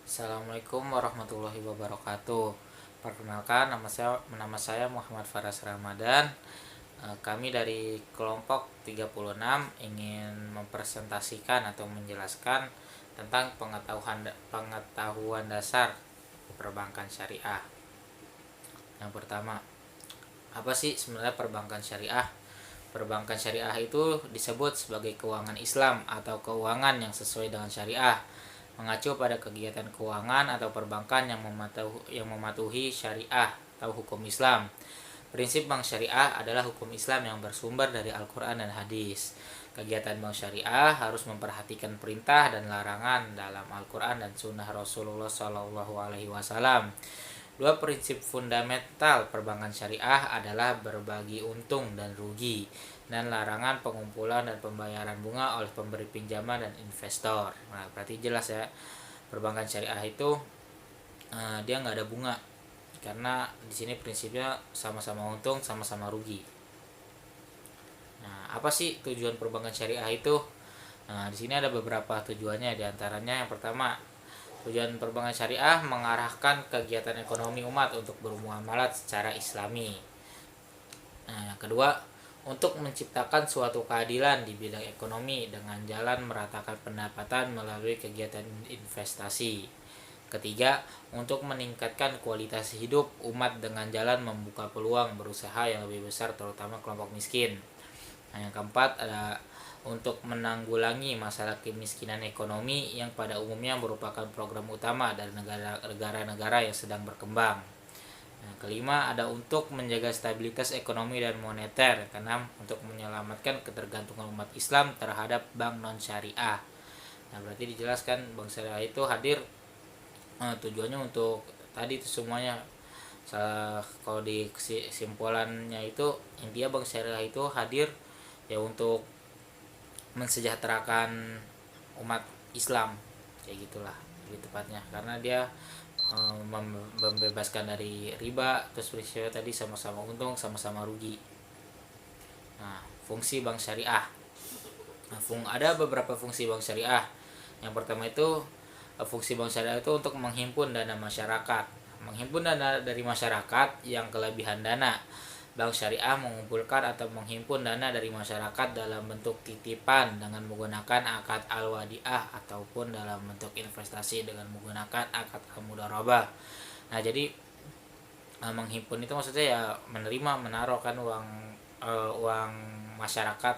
Assalamualaikum warahmatullahi wabarakatuh. Perkenalkan, nama saya Muhammad Faras Ramadan. Kami dari kelompok 36 ingin mempresentasikan atau menjelaskan tentang pengetahuan dasar perbankan syariah. Yang pertama, apa sih sebenarnya perbankan syariah? Perbankan syariah itu disebut sebagai keuangan Islam atau keuangan yang sesuai dengan syariah, mengacu pada kegiatan keuangan atau perbankan yang mematuhi syariah atau hukum Islam. Prinsip bank syariah adalah hukum Islam yang bersumber dari Al-Quran dan hadis. Kegiatan bank syariah harus memperhatikan perintah dan larangan dalam Al-Quran dan Sunnah Rasulullah SAW. Dua prinsip fundamental perbankan syariah adalah berbagi untung dan rugi, dan larangan pengumpulan dan pembayaran bunga oleh pemberi pinjaman dan investor. Nah, berarti jelas ya, perbankan syariah itu dia nggak ada bunga, karena di sini prinsipnya sama-sama untung, sama-sama rugi. Nah, apa sih tujuan perbankan syariah itu? Nah, di sini ada beberapa tujuannya. Di antaranya yang pertama, tujuan perbankan syariah mengarahkan kegiatan ekonomi umat untuk bermuamalat secara islami. Nah, yang kedua, untuk menciptakan suatu keadilan di bidang ekonomi dengan jalan meratakan pendapatan melalui kegiatan investasi. Ketiga, untuk meningkatkan kualitas hidup umat dengan jalan membuka peluang berusaha yang lebih besar terutama kelompok miskin. Nah, yang keempat ada untuk menanggulangi masalah kemiskinan ekonomi yang pada umumnya merupakan program utama dari negara-negara yang sedang berkembang. Nah, kelima ada untuk menjaga stabilitas ekonomi dan moneter. Keenam, untuk menyelamatkan ketergantungan umat Islam terhadap bank non syariah. Nah, berarti dijelaskan bank syariah itu hadir tujuannya untuk tadi itu semuanya. Kalau di kesimpulannya itu intinya bank syariah itu hadir ya untuk mensejahterakan umat Islam, kayak gitulah lebih tepatnya, karena dia membebaskan dari riba, terus prinsipnya tadi sama-sama untung sama-sama rugi. Nah, fungsi bank syariah. Nah, ada beberapa fungsi bank syariah. Yang pertama itu fungsi bank syariah itu untuk menghimpun dana masyarakat, menghimpun dana dari masyarakat yang kelebihan dana. Bank syariah mengumpulkan atau menghimpun dana dari masyarakat dalam bentuk titipan dengan menggunakan akad al-wadiah ataupun dalam bentuk investasi dengan menggunakan akad al-mudharabah. Nah, jadi menghimpun itu maksudnya ya menerima menaruh kan uang masyarakat,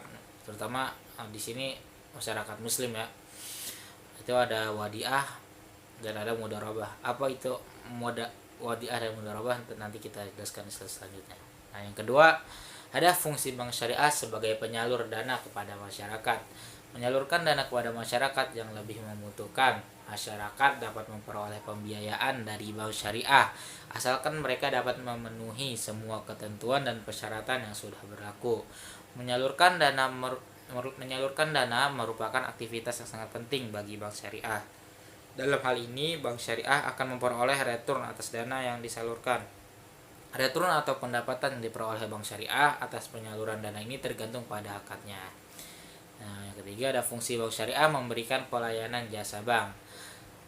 terutama di sini masyarakat muslim ya. Itu ada wadiah dan ada mudharabah. Apa itu wadiah dan mudharabah nanti kita jelaskan selanjutnya. Nah, yang kedua, ada fungsi bank syariah sebagai penyalur dana kepada masyarakat. Menyalurkan dana kepada masyarakat yang lebih membutuhkan. Masyarakat dapat memperoleh pembiayaan dari bank syariah asalkan mereka dapat memenuhi semua ketentuan dan persyaratan yang sudah berlaku. Menyalurkan dana merupakan aktivitas yang sangat penting bagi bank syariah. Dalam hal ini, bank syariah akan memperoleh return atas dana yang disalurkan. Return atau pendapatan yang diperoleh bank syariah atas penyaluran dana ini tergantung pada akadnya. Nah, yang ketiga ada fungsi bank syariah memberikan pelayanan jasa bank.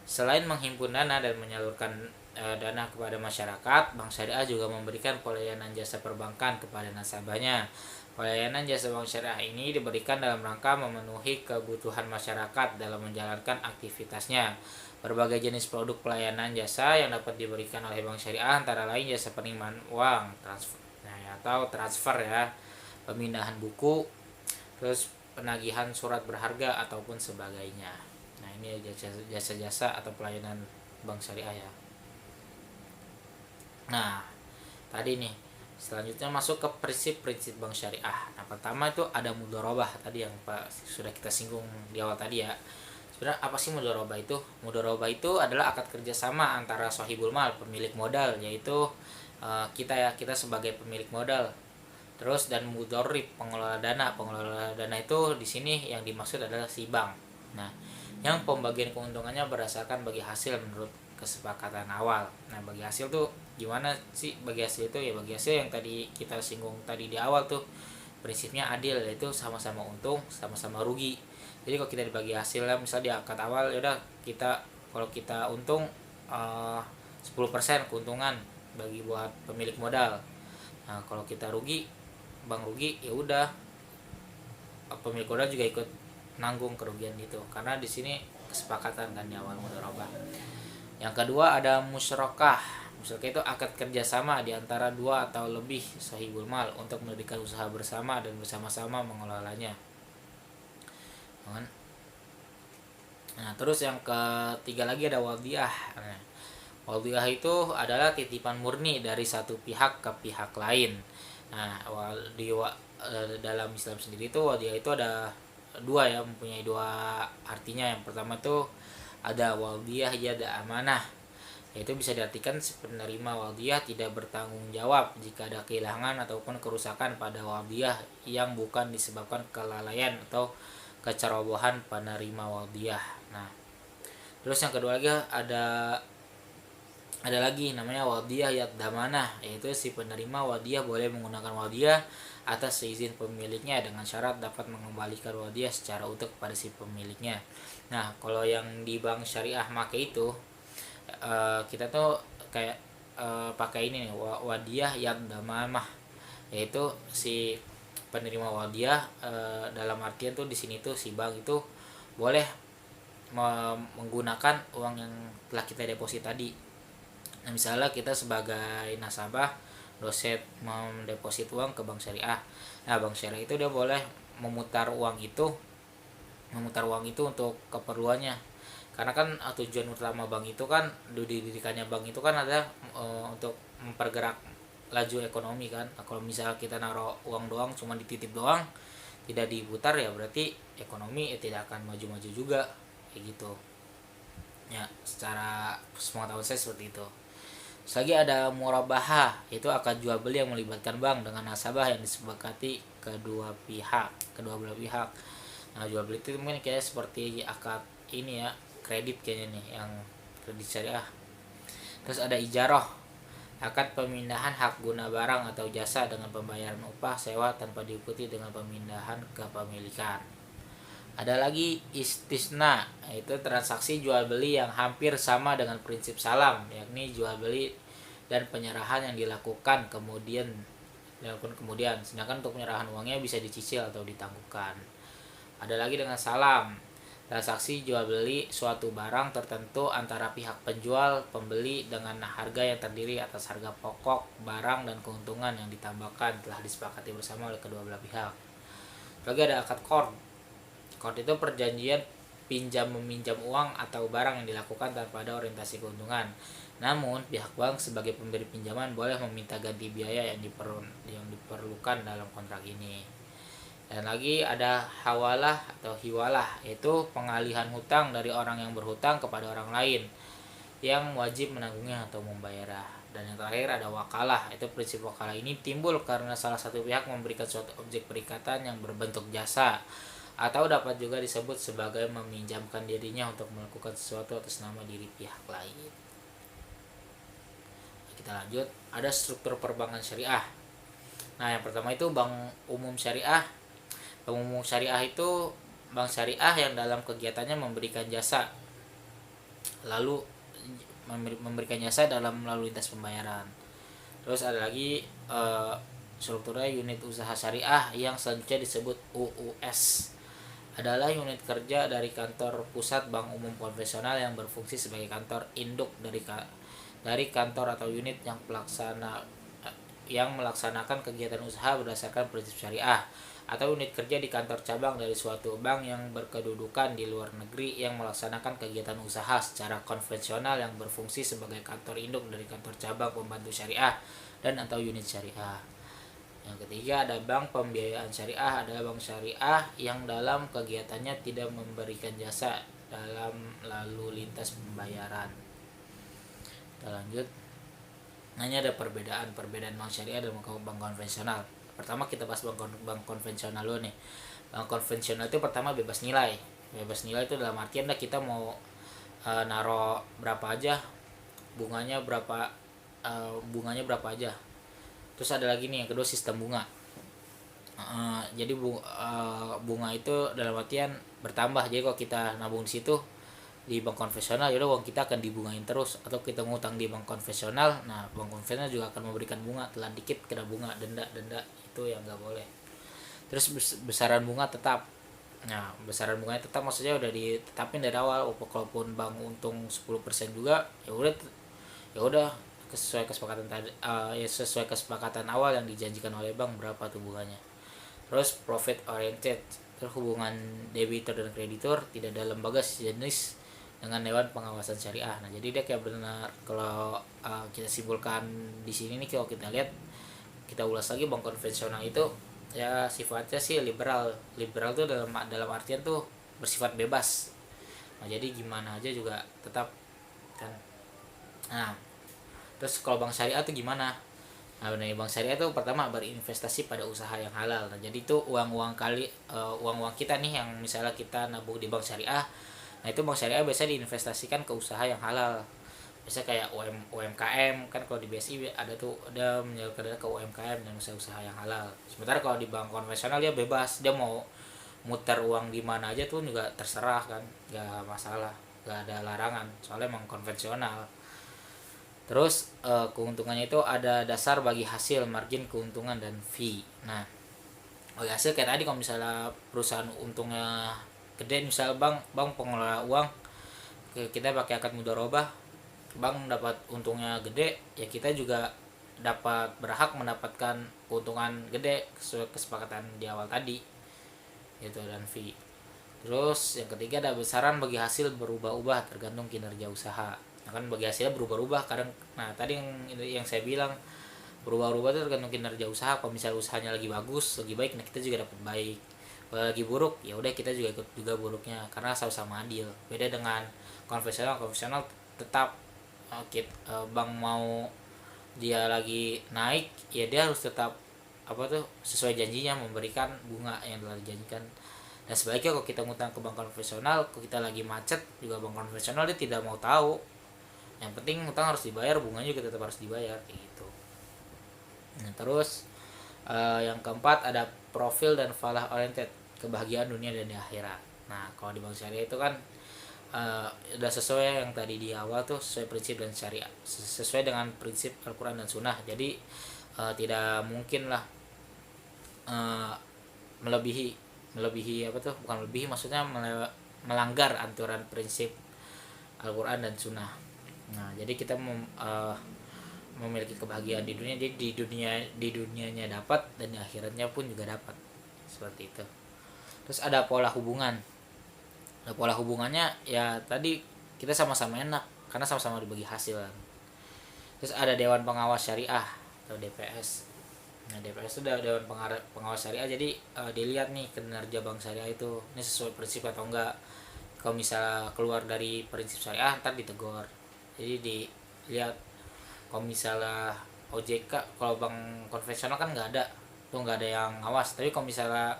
Selain menghimpun dana dan menyalurkan dana kepada masyarakat, bank syariah juga memberikan pelayanan jasa perbankan kepada nasabahnya. Pelayanan jasa bank syariah ini diberikan dalam rangka memenuhi kebutuhan masyarakat dalam menjalankan aktivitasnya. Berbagai jenis produk pelayanan jasa yang dapat diberikan oleh bank syariah antara lain jasa penerimaan uang, transfer ya, pemindahan buku, terus penagihan surat berharga ataupun sebagainya. Nah, ini jasa-jasa atau pelayanan bank syariah ya. Nah, tadi nih selanjutnya masuk ke prinsip-prinsip bank syariah. Nah, pertama itu ada mudharabah tadi yang sudah kita singgung di awal tadi ya. Sebenarnya apa sih mudharabah itu? Mudharabah itu adalah akad kerjasama antara sahibul mal, pemilik modal, yaitu kita sebagai pemilik modal. Terus dan mudharrib, pengelola dana. Pengelola dana itu di sini yang dimaksud adalah si bank. Nah, yang pembagian keuntungannya berdasarkan bagi hasil menurut kesepakatan awal. Nah, bagi hasil tuh gimana sih bagi hasil itu? Ya bagi hasil yang tadi kita singgung tadi di awal tuh prinsipnya adil, yaitu sama-sama untung, sama-sama rugi. Jadi kalau kita dibagi hasilnya misalnya di akad awal ya udah kita kalau kita untung 10% keuntungan bagi buat pemilik modal. Nah, kalau kita rugi, bank rugi, ya udah pemilik modal juga ikut nanggung kerugian itu, karena di sini kesepakatan kan di awal mudharabah. Yang kedua ada musyarakah. Musyarakah itu akad kerjasama di antara dua atau lebih sahibul mal untuk mendirikan usaha bersama dan bersama-sama mengelolanya. Nah, terus yang ketiga lagi ada wadiyah. Nah, wadiyah itu adalah titipan murni dari satu pihak ke pihak lain. Nah, dalam Islam sendiri itu wadiyah itu ada dua ya, mempunyai dua artinya. Yang pertama itu ada wadiyah ya ada amanah, yaitu bisa diartikan penerima wadiyah tidak bertanggung jawab jika ada kehilangan ataupun kerusakan pada wadiyah yang bukan disebabkan kelalaian atau kecerobohan penerima wadiyah. Nah, terus yang kedua lagi ada lagi namanya wadiyah yad damanah, yaitu si penerima wadiyah boleh menggunakan wadiyah atas seizin pemiliknya dengan syarat dapat mengembalikan wadiyah secara utuh kepada si pemiliknya. Nah, kalau yang di bank syariah make itu kita tuh kayak pakai ini nih, wadiyah yad damanah, yaitu si penerima wadiyah dalam artian tuh di sini tuh si bank itu boleh menggunakan uang yang telah kita deposit tadi. Nah, misalnya kita sebagai nasabah doset mendeposit uang ke bank syariah. Nah, bank syariah itu dia boleh memutar uang itu untuk keperluannya. Karena kan tujuan utama bank itu kan, didirikannya bank itu kan ada untuk mempergerak laju ekonomi kan. Nah, kalau misalnya kita naruh uang doang, cuma dititip doang, tidak diputar, ya berarti ekonomi tidak akan maju-maju juga kayak gitu ya. Secara pengetahuan saya seperti itu. Terus lagi ada murabahah, yaitu akad jual beli yang melibatkan bank dengan nasabah yang disepakati kedua belah pihak. Nah, jual beli itu mungkin kayak seperti akad ini ya, kredit kayaknya nih, yang kredit syariah. Terus ada ijarah, akad pemindahan hak guna barang atau jasa dengan pembayaran upah sewa tanpa diikuti dengan pemindahan kepemilikan. Ada lagi istisna, yaitu transaksi jual beli yang hampir sama dengan prinsip salam, yakni jual beli dan penyerahan yang dilakukan kemudian, sedangkan untuk penyerahan uangnya bisa dicicil atau ditangguhkan. Ada lagi dengan salam, transaksi jual beli suatu barang tertentu antara pihak penjual pembeli dengan harga yang terdiri atas harga pokok barang dan keuntungan yang ditambahkan telah disepakati bersama oleh kedua belah pihak. Lagi ada akad qard. Qard itu perjanjian pinjam meminjam uang atau barang yang dilakukan tanpa ada orientasi keuntungan. Namun pihak bank sebagai pemberi pinjaman boleh meminta ganti biaya yang diperlukan dalam kontrak ini. Dan lagi ada hawalah atau hiwalah, yaitu pengalihan hutang dari orang yang berhutang kepada orang lain yang wajib menanggungnya atau membayarnya. Dan yang terakhir ada wakalah, itu prinsip wakalah ini timbul karena salah satu pihak memberikan suatu objek perikatan yang berbentuk jasa, atau dapat juga disebut sebagai meminjamkan dirinya untuk melakukan sesuatu atas nama diri pihak lain. Kita lanjut, ada struktur perbankan syariah. Nah, yang pertama itu bank umum syariah. Bank umum syariah itu bank syariah yang dalam kegiatannya memberikan jasa dalam lalu lintas pembayaran. Terus ada lagi strukturnya unit usaha syariah yang selanjutnya disebut UUS. Adalah unit kerja dari kantor pusat bank umum konvensional yang berfungsi sebagai kantor induk dari kantor atau unit yang melaksanakan kegiatan usaha berdasarkan prinsip syariah, atau unit kerja di kantor cabang dari suatu bank yang berkedudukan di luar negeri yang melaksanakan kegiatan usaha secara konvensional yang berfungsi sebagai kantor induk dari kantor cabang pembantu syariah dan atau unit syariah. Yang ketiga ada bank pembiayaan syariah, adalah bank syariah yang dalam kegiatannya tidak memberikan jasa dalam lalu lintas pembayaran. Kita lanjut. Nah, ini ada perbedaan bank syariah dan bank konvensional. Pertama kita bahas bank konvensional dulu nih. Bank konvensional itu pertama bebas nilai. Bebas nilai itu dalam artian kita mau naro berapa aja, bunganya berapa aja. Terus ada lagi nih yang kedua sistem bunga. Jadi bunga itu dalam artian bertambah. Jadi kalau kita nabung di situ di bank konvensional, ya udah uang kita akan dibungain terus. Atau kita ngutang di bank konvensional, nah bank konvensional juga akan memberikan bunga, telat dikit kena bunga, denda itu yang nggak boleh. Terus besaran bunga tetap. Nah, besaran bunganya tetap maksudnya udah ditetapin dari awal. Walaupun bank untung 10% juga, ya udah sesuai kesepakatan tadi, ya sesuai kesepakatan awal yang dijanjikan oleh bank berapa tuh bunganya. Terus profit oriented, terus hubungan debitur dan kreditur tidak ada lembaga sejenis dengan Dewan Pengawasan Syariah. Nah, jadi dia kayak benar, kalau kita simpulkan di sini nih, kalau kita lihat, kita ulas lagi, bank konvensional itu ya sifatnya sih liberal. Liberal tuh dalam artian tuh bersifat bebas. Nah, jadi gimana aja juga tetap kan. Nah, terus kalau bank syariah tuh gimana? Nah, benar, bank syariah itu pertama berinvestasi pada usaha yang halal. Nah, jadi itu uang-uang kita nih yang misalnya kita nabung di bank syariah. Nah, itu bank syariah biasa diinvestasikan ke usaha yang halal. Biasa kayak UMKM kan, kalau di BSI ada menyalurkan dana ke UMKM dan usaha-usaha yang halal. Sementara kalau di bank konvensional dia bebas, dia mau muter uang di mana aja tuh juga terserah kan, nggak masalah, nggak ada larangan, soalnya emang konvensional. Terus keuntungannya itu ada dasar bagi hasil, margin, keuntungan, dan fee. Nah, bagi hasil kayak tadi, kalau misalnya perusahaan untungnya gede, misalnya bank pengelola uang, kita pakai akad mudharabah, bank dapat untungnya gede, ya kita juga dapat berhak mendapatkan keuntungan gede sesuai kesepakatan di awal tadi gitu, dan fee. Terus yang ketiga ada besaran bagi hasil berubah-ubah tergantung kinerja usaha. Nah, kan bagi hasilnya berubah-ubah kadang. Nah, tadi yang saya bilang berubah-ubah itu tergantung kinerja usaha. Kalau misalnya usahanya lagi bagus, lagi baik, nah kita juga dapat baik. Kalau lagi buruk, ya udah kita juga ikut juga buruknya, karena sama-sama adil. Beda dengan konvensional tetap bank mau dia lagi naik, ya dia harus tetap sesuai janjinya memberikan bunga yang telah dijanjikan. Dan sebaliknya kalau kita ngutang ke bank konvensional, kalau kita lagi macet juga, bank konvensional dia tidak mau tahu. Yang penting ngutang harus dibayar, bunganya juga tetap harus dibayar gitu. Nah, terus yang keempat ada profil dan falah oriented, kebahagiaan dunia dan di akhirat. Nah, kalau di bank syariah itu kan udah sesuai yang tadi di awal tuh, sesuai prinsip dan syariah, sesuai dengan prinsip Al-Quran dan Sunnah. Jadi tidak mungkin lah melebihi bukan melebihi, maksudnya melanggar aturan prinsip Al-Quran dan Sunnah. Nah, jadi kita memiliki kebahagiaan di dunia, jadi di dunianya dapat, dan di akhiratnya pun juga dapat, seperti itu. Terus ada pola hubungan. Nah, pola hubungannya ya tadi kita sama-sama enak karena sama-sama dibagi hasil. Terus ada Dewan Pengawas Syariah atau DPS. Nah, DPS itu Dewan Pengawas Syariah. Jadi dilihat nih kinerja bank syariah itu ini sesuai prinsip atau enggak. Kalau misalnya keluar dari prinsip syariah, ntar ditegur. Jadi dilihat, kalau misalnya OJK, kalau bank konvensional kan nggak ada tuh, nggak ada yang ngawas. Tapi kalau misalnya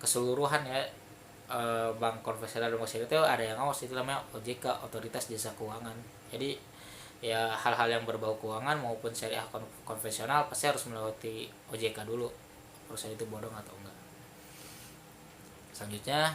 keseluruhan ya, bank konvensional dan bank syariah itu ada yang ngawas, itu namanya OJK, Otoritas Jasa Keuangan. Jadi ya hal-hal yang berbau keuangan maupun syariah konvensional pasti harus melewati OJK dulu, perusahaan itu bodong atau enggak. Selanjutnya